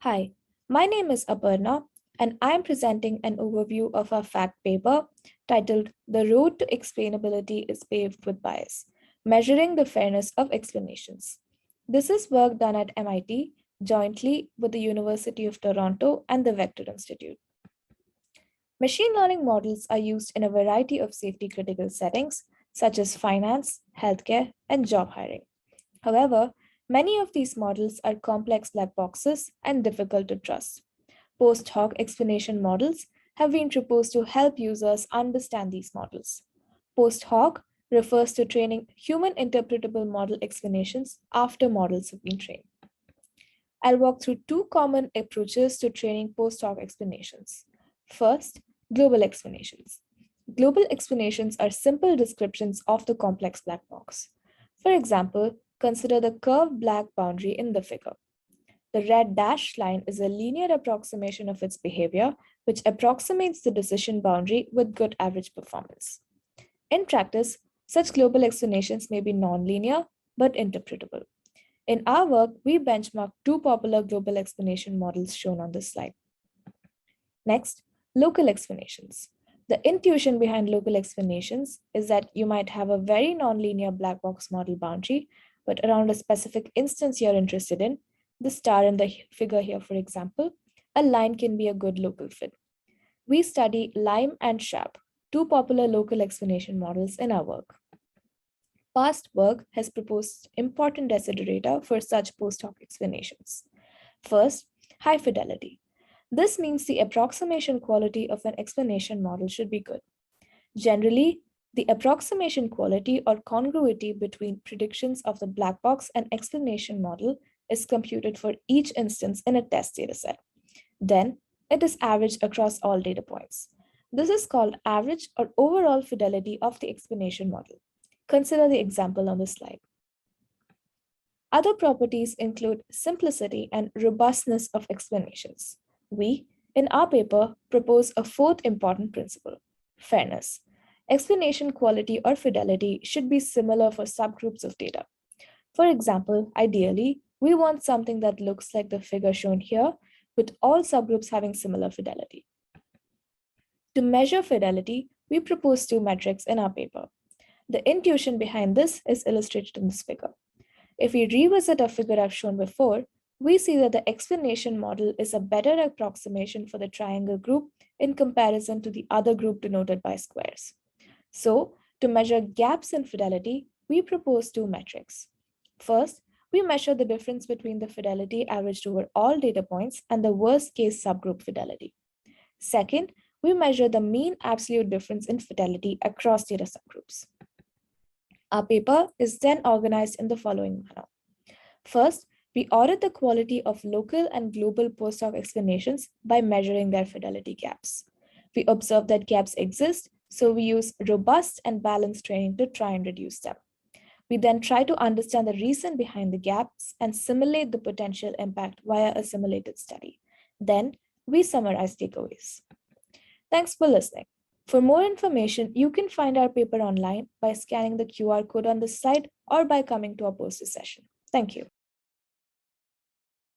Hi, my name is Aparna, and I'm presenting an overview of our fact paper titled The Road to Explainability is Paved with Bias, Measuring the Fairness of Explanations. This is work done at MIT jointly with the University of Toronto and the Vector Institute. Machine learning models are used in a variety of safety critical settings, such as finance, healthcare, and job hiring. However, many of these models are complex black boxes and difficult to trust. Post-hoc explanation models have been proposed to help users understand these models. Post-hoc refers to training human interpretable model explanations after models have been trained. I'll walk through two common approaches to training post-hoc explanations. First, global explanations. Global explanations are simple descriptions of the complex black box. For example, consider the curved black boundary in the figure. The red dashed line is a linear approximation of its behavior, which approximates the decision boundary with good average performance. In practice, such global explanations may be nonlinear but interpretable. In our work, we benchmark two popular global explanation models shown on this slide. Next, local explanations. The intuition behind local explanations is that you might have a very nonlinear black box model boundary, but around a specific instance you're interested in, the star in the figure here, for example, a line can be a good local fit. We study Lime and Sharp, two popular local explanation models in our work. Past work has proposed important desiderata for such post-hoc explanations. First, high fidelity. This means the approximation quality of an explanation model should be good. Generally, the approximation quality or congruity between predictions of the black box and explanation model is computed for each instance in a test dataset. Then, it is averaged across all data points. This is called average or overall fidelity of the explanation model. Consider the example on the slide. Other properties include simplicity and robustness of explanations. We, in our paper, propose a fourth important principle: fairness. Explanation quality or fidelity should be similar for subgroups of data. For example, ideally, we want something that looks like the figure shown here, with all subgroups having similar fidelity. To measure fidelity, we propose two metrics in our paper. The intuition behind this is illustrated in this figure. If we revisit a figure I've shown before, we see that the explanation model is a better approximation for the triangle group in comparison to the other group denoted by squares. So, to measure gaps in fidelity, we propose two metrics. First, we measure the difference between the fidelity averaged over all data points and the worst case subgroup fidelity. Second, we measure the mean absolute difference in fidelity across data subgroups. Our paper is then organized in the following manner. First, we audit the quality of local and global post-hoc explanations by measuring their fidelity gaps. We observe that gaps exist, so we use robust and balanced training to try and reduce them. We then try to understand the reason behind the gaps and simulate the potential impact via a simulated study. Then, we summarize takeaways. Thanks for listening. For more information, you can find our paper online by scanning the QR code on this slide or by coming to our poster session. Thank you.